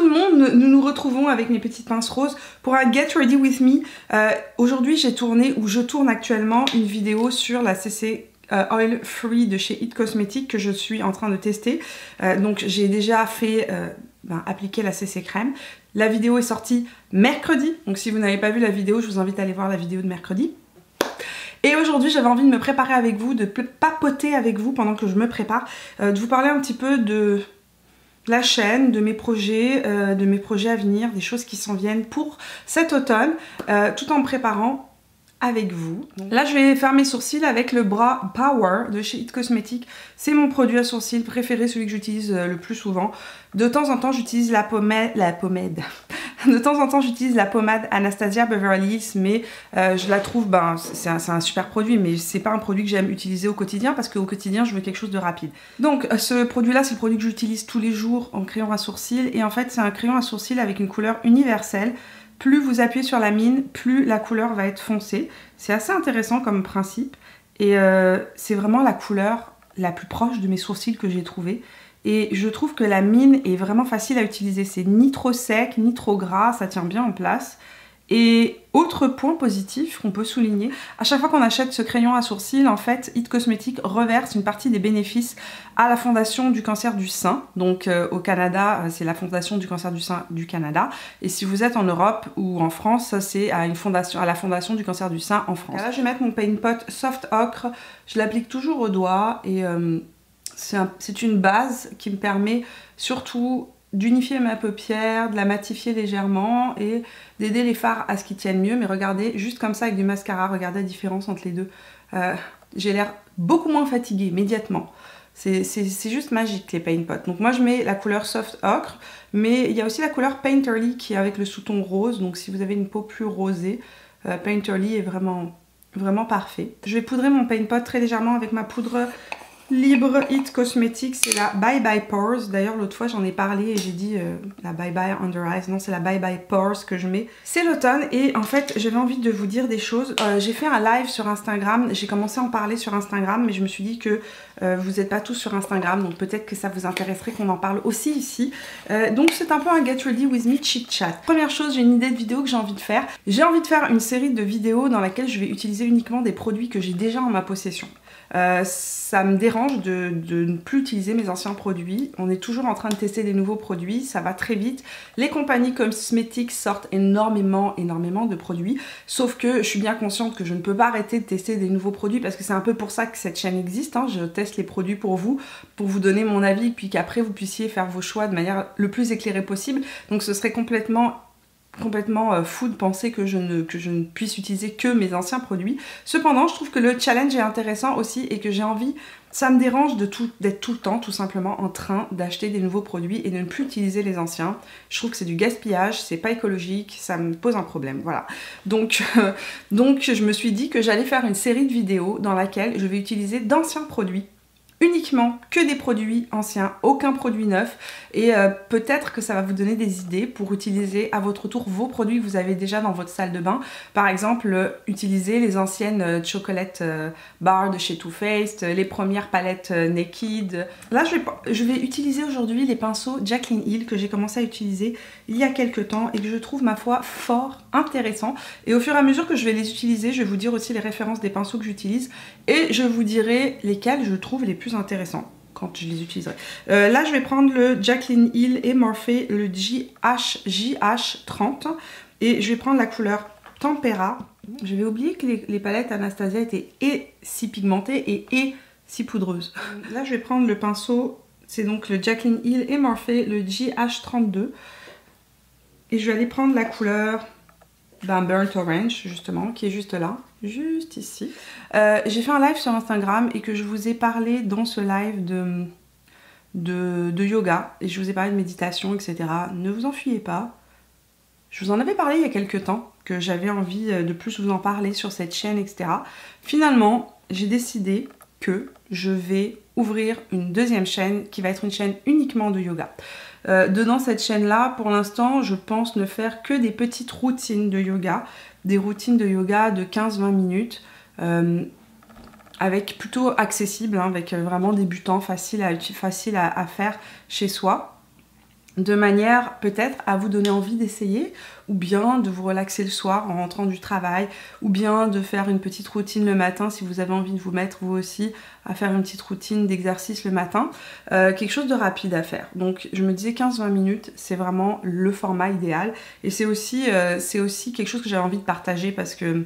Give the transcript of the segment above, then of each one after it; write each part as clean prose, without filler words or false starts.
le monde, nous nous retrouvons avec mes petites pinces roses pour un Get Ready With Me. Aujourd'hui j'ai tourné, ou je tourne actuellement, une vidéo sur la CC Oil Free de chez It Cosmetics que je suis en train de tester. Donc j'ai déjà fait appliquer la CC crème. La vidéo est sortie mercredi, donc si vous n'avez pas vu la vidéo, je vous invite à aller voir la vidéo de mercredi. Et aujourd'hui j'avais envie de me préparer avec vous, de papoter avec vous pendant que je me prépare, de vous parler un petit peu de la chaîne, de mes projets à venir, des choses qui s'en viennent pour cet automne, tout en me préparant avec vous. Donc, là je vais faire mes sourcils avec le Brow Power de chez It Cosmetics. C'est mon produit à sourcils préféré, celui que j'utilise le plus souvent. De temps en temps j'utilise la pommade. De temps en temps j'utilise la pommade Anastasia Beverly Hills, mais je la trouve, c'est un super produit, mais c'est pas un produit que j'aime utiliser au quotidien parce qu'au quotidien je veux quelque chose de rapide. Donc ce produit là c'est le produit que j'utilise tous les jours en crayon à sourcils, et en fait c'est un crayon à sourcils avec une couleur universelle. Plus vous appuyez sur la mine, plus la couleur va être foncée. C'est assez intéressant comme principe, et c'est vraiment la couleur la plus proche de mes sourcils que j'ai trouvé. Et je trouve que la mine est vraiment facile à utiliser, c'est ni trop sec, ni trop gras, ça tient bien en place. Et autre point positif qu'on peut souligner, à chaque fois qu'on achète ce crayon à sourcils, en fait, It Cosmetics reverse une partie des bénéfices à la Fondation du cancer du sein. Donc au Canada, c'est la Fondation du cancer du sein du Canada. Et si vous êtes en Europe ou en France, c'est à la Fondation du cancer du sein en France. Et là, je vais mettre mon Paint Pot Soft Ocre. Je l'applique toujours au doigt, et c'est une base qui me permet surtout d'unifier ma paupière, de la matifier légèrement et d'aider les fards à ce qu'ils tiennent mieux. Mais regardez, juste comme ça avec du mascara, regardez la différence entre les deux. J'ai l'air beaucoup moins fatiguée immédiatement. C'est juste magique les Paint Pot. Donc moi je mets la couleur Soft Ocre, mais il y a aussi la couleur Painterly qui est avec le sous-ton rose. Donc si vous avez une peau plus rosée, Painterly est vraiment parfait. Je vais poudrer mon Paint Pot très légèrement avec ma poudre Libre It Cosmetics, c'est la Bye Bye Pores. D'ailleurs l'autre fois j'en ai parlé et j'ai dit la Bye Bye Under Eyes. Non, c'est la Bye Bye Pores que je mets. C'est l'automne et en fait j'avais envie de vous dire des choses. J'ai fait un live sur Instagram, j'ai commencé à en parler sur Instagram, mais je me suis dit que vous n'êtes pas tous sur Instagram, donc peut-être que ça vous intéresserait qu'on en parle aussi ici. Donc c'est un peu un Get Ready With Me chit chat. Première chose, j'ai une idée de vidéo que j'ai envie de faire. J'ai envie de faire une série de vidéos dans laquelle je vais utiliser uniquement des produits que j'ai déjà en ma possession. Ça me dérange de ne plus utiliser mes anciens produits. On est toujours en train de tester des nouveaux produits, ça va très vite. Les compagnies cosmétiques sortent énormément de produits, sauf que je suis bien consciente que je ne peux pas arrêter de tester des nouveaux produits parce que c'est un peu pour ça que cette chaîne existe, hein. Je teste les produits pour vous donner mon avis, puis qu'après vous puissiez faire vos choix de manière le plus éclairée possible. Donc ce serait complètement fou de penser que je ne puisse utiliser que mes anciens produits. Cependant, je trouve que le challenge est intéressant aussi et que j'ai envie, ça me dérange d'être tout le temps tout simplement en train d'acheter des nouveaux produits et de ne plus utiliser les anciens. Je trouve que c'est du gaspillage, c'est pas écologique, ça me pose un problème, voilà. Donc je me suis dit que j'allais faire une série de vidéos dans laquelle je vais utiliser d'anciens produits, uniquement que des produits anciens, aucun produit neuf, et peut-être que ça va vous donner des idées pour utiliser à votre tour vos produits que vous avez déjà dans votre salle de bain. Par exemple, utiliser les anciennes chocolate bar de chez Too Faced, les premières palettes Naked. Là je vais utiliser aujourd'hui les pinceaux Jaclyn Hill que j'ai commencé à utiliser il y a quelques temps et que je trouve ma foi fort intéressant, et au fur et à mesure que je vais les utiliser, je vais vous dire aussi les références des pinceaux que j'utilise et je vous dirai lesquels je trouve les plus intéressants quand je les utiliserai. Là je vais prendre le Jaclyn Hill et Morphe, le JH30, et je vais prendre la couleur Tempera. J'avais oublié que les palettes Anastasia étaient et si pigmentées et si poudreuses. Là je vais prendre le pinceau, c'est donc le Jaclyn Hill et Morphe, le JH32, et je vais aller prendre la couleur Burnt Orange justement, qui est juste là, juste ici. J'ai fait un live sur Instagram et que je vous ai parlé dans ce live de yoga, et je vous ai parlé de méditation, etc. Ne vous enfuyez pas, je vous en avais parlé il y a quelques temps, que j'avais envie de plus vous en parler sur cette chaîne, etc. Finalement, j'ai décidé que je vais ouvrir une deuxième chaîne qui va être une chaîne uniquement de yoga. Dedans cette chaîne là, pour l'instant je pense ne faire que des petites routines de yoga, des routines de yoga de 15-20 minutes, avec plutôt accessible, hein, avec vraiment débutant, facile à faire chez soi. de manière peut-être à vous donner envie d'essayer, ou bien de vous relaxer le soir en rentrant du travail, ou bien de faire une petite routine le matin si vous avez envie de vous mettre vous aussi à faire une petite routine d'exercice le matin. Quelque chose de rapide à faire. Donc je me disais 15-20 minutes, c'est vraiment le format idéal. Et c'est aussi quelque chose que j'avais envie de partager parce que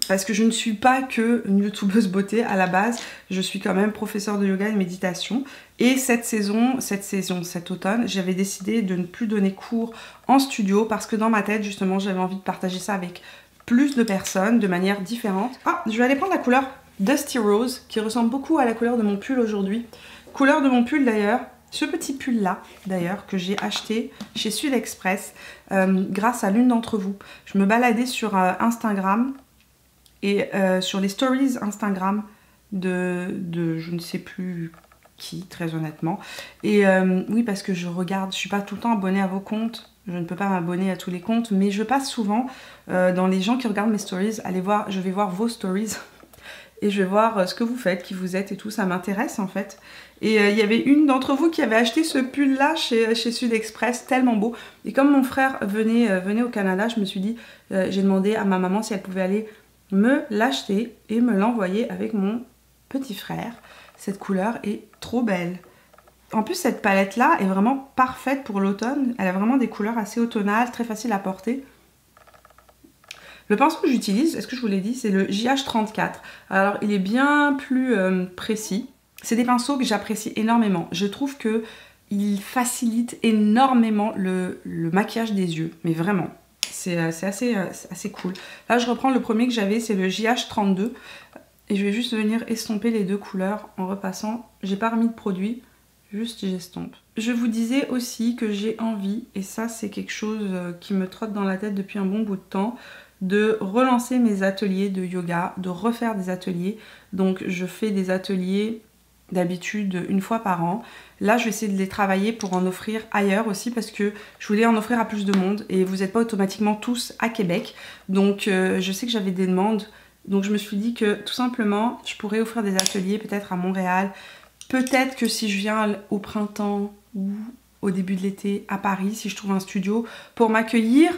je ne suis pas que une youtubeuse beauté à la base, je suis quand même professeure de yoga et de méditation. Et cet automne, j'avais décidé de ne plus donner cours en studio parce que dans ma tête, justement, j'avais envie de partager ça avec plus de personnes de manière différente. Ah, je vais aller prendre la couleur Dusty Rose qui ressemble beaucoup à la couleur de mon pull aujourd'hui. Couleur de mon pull d'ailleurs, ce petit pull là d'ailleurs que j'ai acheté chez Sud Express grâce à l'une d'entre vous. Je me baladais sur Instagram et sur les stories Instagram de je ne sais plus qui, très honnêtement. Et oui, parce que je suis pas tout le temps abonnée à vos comptes, je ne peux pas m'abonner à tous les comptes, mais je passe souvent dans les gens qui regardent mes stories, je vais voir vos stories et je vais voir ce que vous faites, qui vous êtes et tout, ça m'intéresse en fait. Et il y avait une d'entre vous qui avait acheté ce pull là chez Sud Express, tellement beau. Et comme mon frère venait au Canada, je me suis dit, j'ai demandé à ma maman si elle pouvait aller me l'acheter et me l'envoyer avec mon petit frère. Cette couleur est trop belle. En plus, cette palette là est vraiment parfaite pour l'automne. Elle a vraiment des couleurs assez automnales, très faciles à porter. Le pinceau que j'utilise, est-ce que je vous l'ai dit, c'est le JH34. Alors il est bien plus précis. C'est des pinceaux que j'apprécie énormément. Je trouve que il facilite énormément le maquillage des yeux, mais vraiment. C'est assez cool. Là, je reprends le premier que j'avais, c'est le JH32. Et je vais juste venir estomper les deux couleurs en repassant. J'ai pas remis de produit, juste j'estompe. Je vous disais aussi que j'ai envie, et ça c'est quelque chose qui me trotte dans la tête depuis un bon bout de temps, de relancer mes ateliers de yoga, de refaire des ateliers. Donc je fais des ateliers d'habitude une fois par an. Là je vais essayer de les travailler pour en offrir ailleurs aussi parce que je voulais en offrir à plus de monde et vous n'êtes pas automatiquement tous à Québec. Donc je sais que j'avais des demandes, donc je me suis dit que tout simplement je pourrais offrir des ateliers peut-être à Montréal, peut-être que si je viens au printemps ou au début de l'été à Paris, si je trouve un studio pour m'accueillir,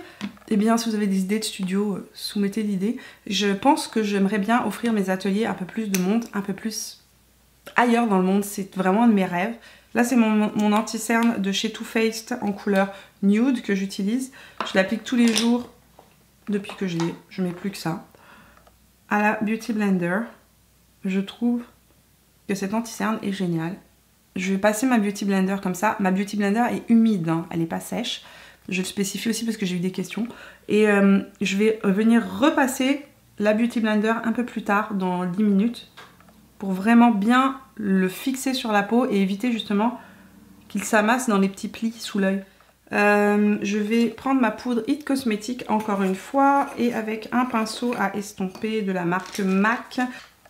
eh bien si vous avez des idées de studio, soumettez l'idée. Je pense que j'aimerais bien offrir mes ateliers à un peu plus de monde, un peu plus ailleurs dans le monde, c'est vraiment un de mes rêves. Là c'est mon anti-cerne de chez Too Faced en couleur nude que j'utilise. Je l'applique tous les jours depuis que je l'ai, je mets plus que ça. À la Beauty Blender, je trouve que cet anti-cerne est génial. Je vais passer ma Beauty Blender comme ça. Ma Beauty Blender est humide, hein, elle n'est pas sèche. Je le spécifie aussi parce que j'ai eu des questions. Et je vais venir repasser la Beauty Blender un peu plus tard, dans 10 minutes, pour vraiment bien le fixer sur la peau et éviter justement qu'il s'amasse dans les petits plis sous l'œil. Je vais prendre ma poudre It Cosmetics encore une fois et avec un pinceau à estomper de la marque MAC.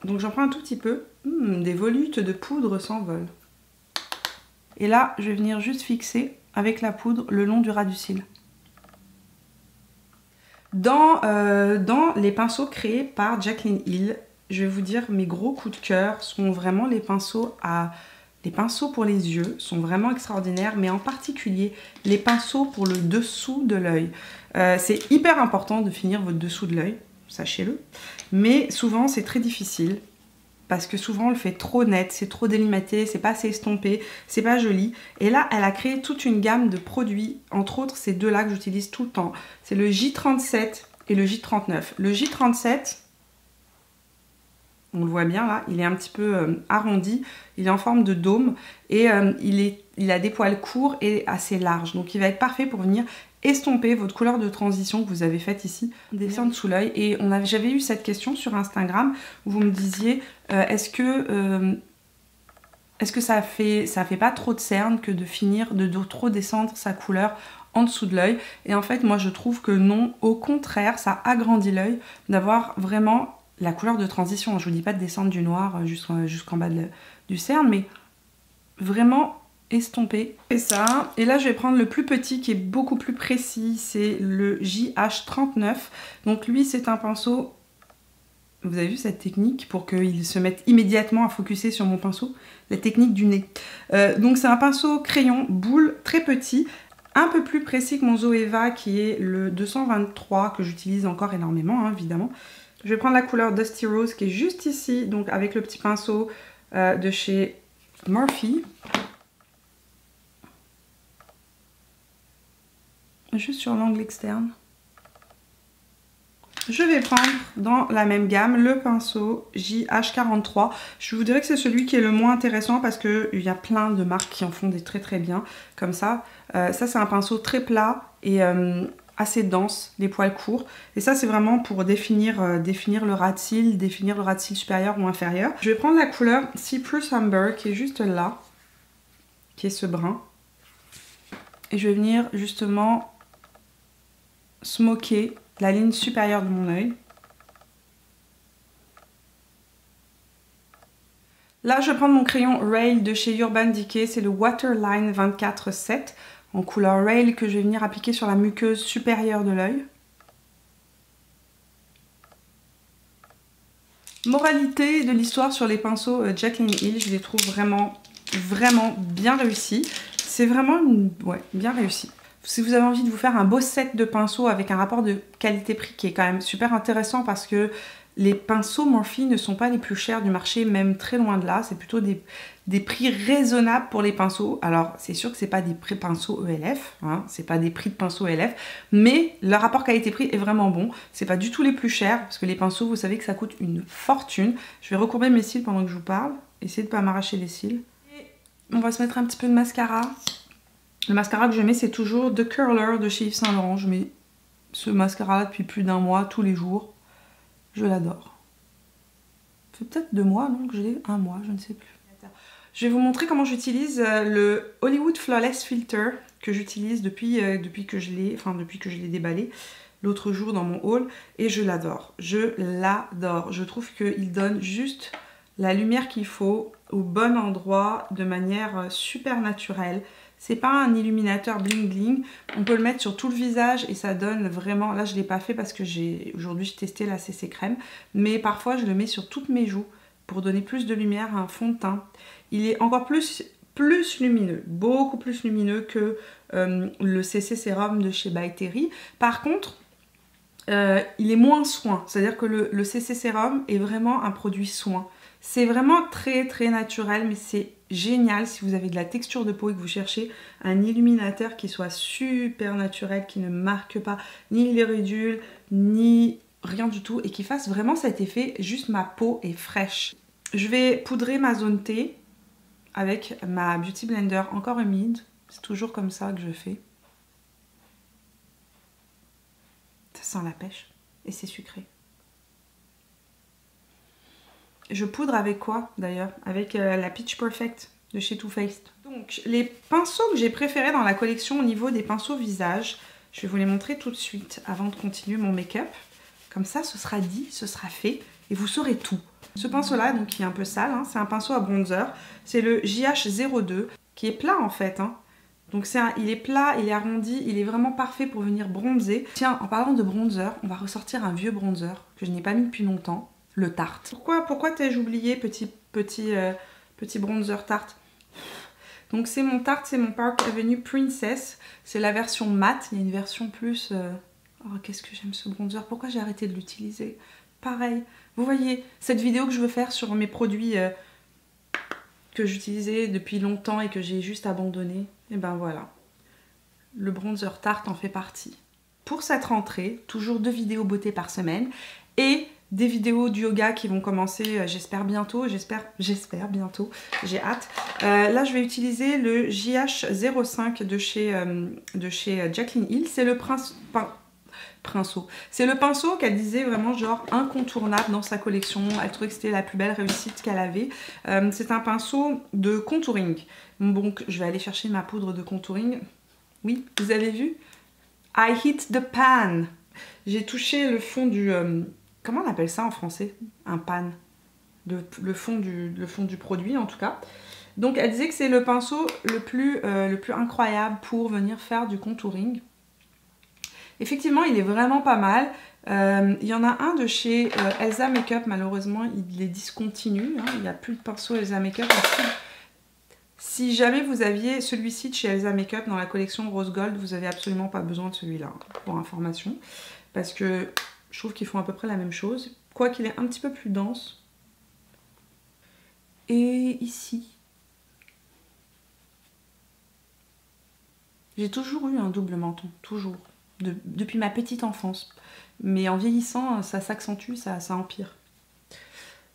Donc j'en prends un tout petit peu. Des volutes de poudre s'envolent. Et là, je vais venir juste fixer avec la poudre le long du ras du cil. Dans les pinceaux créés par Jaclyn Hill, je vais vous dire, mes gros coups de cœur sont vraiment les pinceaux pour les yeux, sont vraiment extraordinaires, mais en particulier les pinceaux pour le dessous de l'œil. C'est hyper important de finir votre dessous de l'œil, sachez-le, mais souvent c'est très difficile. Parce que souvent on le fait trop net, c'est trop délimité, c'est pas assez estompé, c'est pas joli. Et là, elle a créé toute une gamme de produits, entre autres ces deux-là que j'utilise tout le temps. C'est le J37 et le J39. Le J37, on le voit bien là, il est un petit peu arrondi, il est en forme de dôme et il a des poils courts et assez larges. Donc il va être parfait pour venir estomper votre couleur de transition que vous avez faite ici, descendre sous l'œil. Et j'avais eu cette question sur Instagram où vous me disiez est-ce que ça fait pas trop de cernes que de finir de trop descendre sa couleur en dessous de l'œil? Et en fait moi je trouve que non, au contraire ça agrandit l'œil d'avoir vraiment la couleur de transition. Je vous dis pas de descendre du noir jusqu'en bas du cerne, mais vraiment estomper. Et ça. Et là je vais prendre le plus petit qui est beaucoup plus précis, c'est le JH39. Donc lui c'est un pinceau Vous avez vu cette technique pour qu'il se mette immédiatement à focuser sur mon pinceau? La technique du nez. Donc c'est un pinceau crayon boule très petit, un peu plus précis que mon Zoeva qui est le 223 que j'utilise encore énormément hein, évidemment. Je vais prendre la couleur Dusty Rose qui est juste ici, donc avec le petit pinceau de chez Morphe. Juste sur l'angle externe. Je vais prendre dans la même gamme le pinceau JH43. Je vous dirais que c'est celui qui est le moins intéressant parce qu'il y a plein de marques qui en font des très bien comme ça. Ça c'est un pinceau très plat et assez dense, les poils courts. Et ça c'est vraiment pour définir le ras de cils, définir le ras de cils supérieur ou inférieur. Je vais prendre la couleur Cypress Amber qui est juste là, qui est ce brun. Et je vais venir justement smoker la ligne supérieure de mon œil. Là, je vais prendre mon crayon Rail de chez Urban Decay. C'est le Waterline 24-7 en couleur Rail que je vais venir appliquer sur la muqueuse supérieure de l'œil. Moralité de l'histoire sur les pinceaux Jaclyn Hill, je les trouve vraiment bien réussis. C'est vraiment bien réussi. Si vous avez envie de vous faire un beau set de pinceaux avec un rapport de qualité-prix qui est quand même super intéressant parce que les pinceaux Morphe ne sont pas les plus chers du marché, même très loin de là. C'est plutôt des prix raisonnables pour les pinceaux. Alors c'est sûr que c'est pas des prix pinceaux ELF, hein, c'est pas des prix de pinceaux ELF, mais le rapport qualité-prix est vraiment bon. C'est pas du tout les plus chers parce que les pinceaux, vous savez que ça coûte une fortune. Je vais recourber mes cils pendant que je vous parle, essayer de pas m'arracher les cils. Et on va se mettre un petit peu de mascara. Le mascara que je mets, c'est toujours The Curler de chez Yves Saint Laurent. Je mets ce mascara-là depuis plus d'un mois, tous les jours. Je l'adore. Ça fait peut-être 2 mois, non, que je l'ai, 1 mois, je ne sais plus. Je vais vous montrer comment j'utilise le Hollywood Flawless Filter que j'utilise depuis que je l'ai déballé l'autre jour dans mon haul. Et je l'adore. Je l'adore. Je trouve qu'il donne juste la lumière qu'il faut au bon endroit de manière super naturelle. C'est pas un illuminateur bling bling, on peut le mettre sur tout le visage et ça donne vraiment, là je l'ai pas fait parce que aujourd'hui j'ai testé la CC crème, mais parfois je le mets sur toutes mes joues pour donner plus de lumière à un fond de teint. Il est encore plus lumineux, beaucoup plus lumineux que le CC sérum de chez By Terry. Par contre, il est moins soin, c'est-à-dire que le CC sérum est vraiment un produit soin. C'est vraiment très naturel, mais c'est génial si vous avez de la texture de peau et que vous cherchez un illuminateur qui soit super naturel, qui ne marque pas ni les ridules, ni rien du tout, et qui fasse vraiment cet effet, juste ma peau est fraîche. Je vais poudrer ma zone T avec ma Beauty Blender encore humide, c'est toujours comme ça que je fais. Ça sent la pêche et c'est sucré. Je poudre avec quoi d'ailleurs? Avec la Peach Perfect de chez Too Faced. Donc les pinceaux que j'ai préférés dans la collection au niveau des pinceaux visage, je vais vous les montrer tout de suite avant de continuer mon make-up. Comme ça ce sera dit, ce sera fait et vous saurez tout. Ce pinceau là, donc qui est un peu sale, hein, c'est un pinceau à bronzer. C'est le JH02 qui est plat en fait. Hein. Donc il est plat, il est arrondi, il est vraiment parfait pour venir bronzer. Tiens, en parlant de bronzer, on va ressortir un vieux bronzer que je n'ai pas mis depuis longtemps. Le Tarte. Pourquoi t'ai-je oublié petit bronzer Tarte? Donc c'est mon Tarte, c'est mon Park Avenue Princess. C'est la version mat, il y a une version plus... Oh, qu'est-ce que j'aime ce bronzer. Pourquoi j'ai arrêté de l'utiliser? Pareil, vous voyez, cette vidéo que je veux faire sur mes produits que j'utilisais depuis longtemps et que j'ai juste abandonné, et ben voilà. Le bronzer Tarte en fait partie. Pour cette rentrée, toujours 2 vidéos beauté par semaine et des vidéos du yoga qui vont commencer, j'espère bientôt, bientôt, j'ai hâte. Là, je vais utiliser le JH05 de chez Jaclyn Hill. C'est le c'est le pinceau qu'elle disait vraiment genre incontournable dans sa collection. Elle trouvait que c'était la plus belle réussite qu'elle avait. C'est un pinceau de contouring. Donc, je vais aller chercher ma poudre de contouring. Oui, vous avez vu? I hit the pan. J'ai touché le fond du... comment on appelle ça en français? Un pan. Le fond du produit en tout cas. Donc elle disait que c'est le pinceau le plus incroyable pour venir faire du contouring. Effectivement, il est vraiment pas mal. Il y en a un de chez Elsa Makeup, malheureusement, il est discontinu. Hein, il n'y a plus de pinceau Elsa Makeup. Si jamais vous aviez celui-ci de chez Elsa Makeup dans la collection Rose Gold, vous n'avez absolument pas besoin de celui-là, pour information. Parce que je trouve qu'ils font à peu près la même chose. Quoiqu'il est un petit peu plus dense. Et ici, j'ai toujours eu un double menton, toujours. Depuis ma petite enfance. Mais en vieillissant, ça s'accentue, ça empire.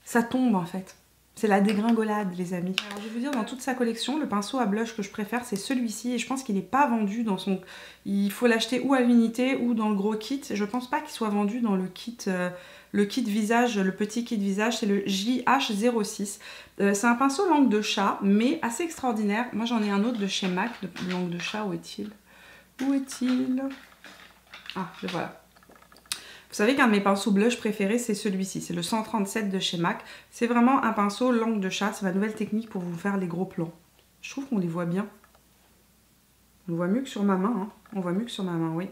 Ça tombe en fait. C'est la dégringolade, les amis. Alors, je vais vous dire, dans toute sa collection, le pinceau à blush que je préfère, c'est celui-ci. Et je pense qu'il n'est pas vendu dans son... Il faut l'acheter ou à l'unité ou dans le gros kit. Je pense pas qu'il soit vendu dans le kit visage, le petit kit visage. C'est le JH06. C'est un pinceau langue de chat, mais assez extraordinaire. Moi, j'en ai un autre de chez MAC, de langue de chat. Où est-il? Où est-il? Ah, le voilà. Vous savez qu'un de mes pinceaux blush préférés, c'est celui-ci. C'est le 137 de chez MAC. C'est vraiment un pinceau langue de chat. C'est ma nouvelle technique pour vous faire les gros plans. Je trouve qu'on les voit bien. On voit mieux que sur ma main. Hein. On voit mieux que sur ma main, oui.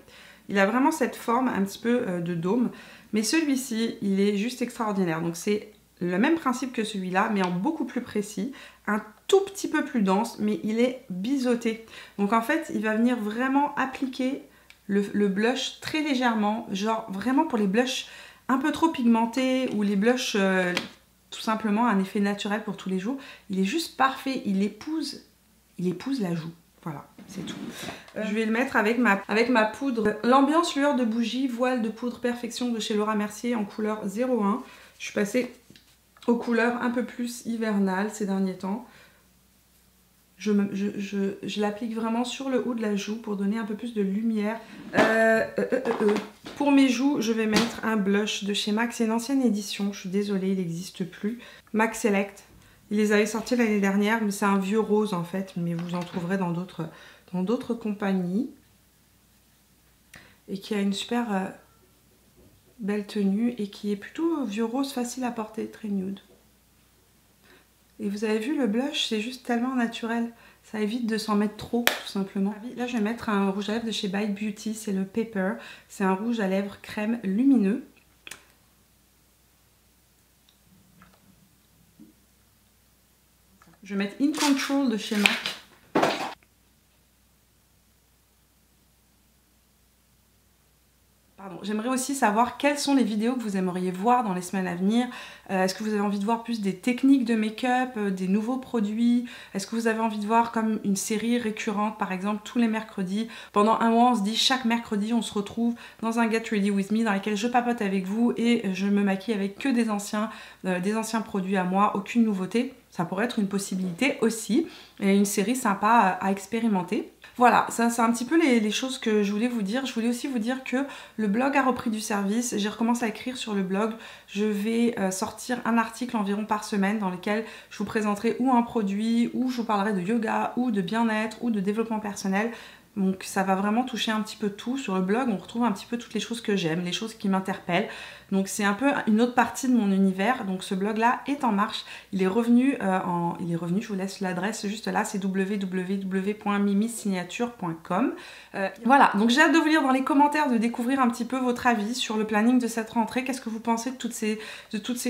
Il a vraiment cette forme un petit peu de dôme. Mais celui-ci, il est juste extraordinaire. Donc c'est le même principe que celui-là, mais en beaucoup plus précis. Un tout petit peu plus dense, mais il est biseauté. Donc en fait, il va venir vraiment appliquer... Le blush très légèrement, genre vraiment pour les blushs un peu trop pigmentés ou les blushs tout simplement un effet naturel pour tous les jours. Il est juste parfait, il épouse la joue. Voilà, c'est tout. Je vais le mettre avec ma poudre. L'ambiance lueur de bougie, voile de poudre perfection de chez Laura Mercier en couleur 01. Je suis passée aux couleurs un peu plus hivernales ces derniers temps. Je l'applique vraiment sur le haut de la joue pour donner un peu plus de lumière. Pour mes joues, je vais mettre un blush de chez MAC. C'est une ancienne édition, je suis désolée, il n'existe plus. MAC Select. Ils les avaient sortis l'année dernière, mais c'est un vieux rose en fait. Mais vous en trouverez dans d'autres compagnies. Et qui a une super belle tenue et qui est plutôt vieux rose facile à porter, très nude. Et vous avez vu, le blush, c'est juste tellement naturel. Ça évite de s'en mettre trop, tout simplement. Là, je vais mettre un rouge à lèvres de chez Bite Beauty. C'est le Pepper. C'est un rouge à lèvres crème lumineux. Je vais mettre In Control de chez MAC. J'aimerais aussi savoir quelles sont les vidéos que vous aimeriez voir dans les semaines à venir. Est-ce que vous avez envie de voir plus des techniques de make-up, des nouveaux produits? Est-ce que vous avez envie de voir comme une série récurrente, par exemple tous les mercredis? Pendant un mois, on se dit chaque mercredi, on se retrouve dans un Get Ready With Me dans lequel je papote avec vous et je me maquille avec que des anciens produits à moi, aucune nouveauté. Ça pourrait être une possibilité aussi, et une série sympa à expérimenter. Voilà, ça c'est un petit peu les choses que je voulais vous dire. Je voulais aussi vous dire que le blog a repris du service. J'ai recommencé à écrire sur le blog. Je vais sortir un article environ par semaine dans lequel je vous présenterai ou un produit, ou je vous parlerai de yoga, ou de bien-être, ou de développement personnel. Donc ça va vraiment toucher un petit peu tout. Sur le blog, on retrouve un petit peu toutes les choses que j'aime, les choses qui m'interpellent. Donc c'est un peu une autre partie de mon univers. Donc ce blog-là est en marche. Il est revenu, je vous laisse l'adresse juste là, c'est www.mimisignature.com. Voilà, donc j'ai hâte de vous lire dans les commentaires, de découvrir un petit peu votre avis sur le planning de cette rentrée. Qu'est-ce que vous pensez de toutes ces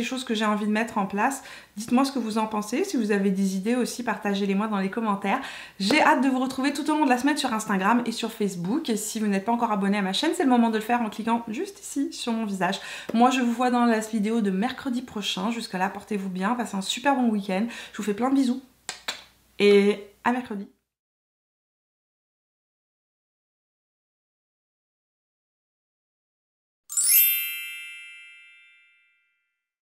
choses que j'ai envie de mettre en place? Dites-moi ce que vous en pensez. Si vous avez des idées aussi, partagez-les-moi dans les commentaires. J'ai hâte de vous retrouver tout au long de la semaine sur Instagram et sur Facebook. Et si vous n'êtes pas encore abonné à ma chaîne, c'est le moment de le faire en cliquant juste ici sur mon visage. Moi, je vous vois dans la vidéo de mercredi prochain. Jusqu'à là, portez-vous bien, passez un super bon week-end. Je vous fais plein de bisous et à mercredi.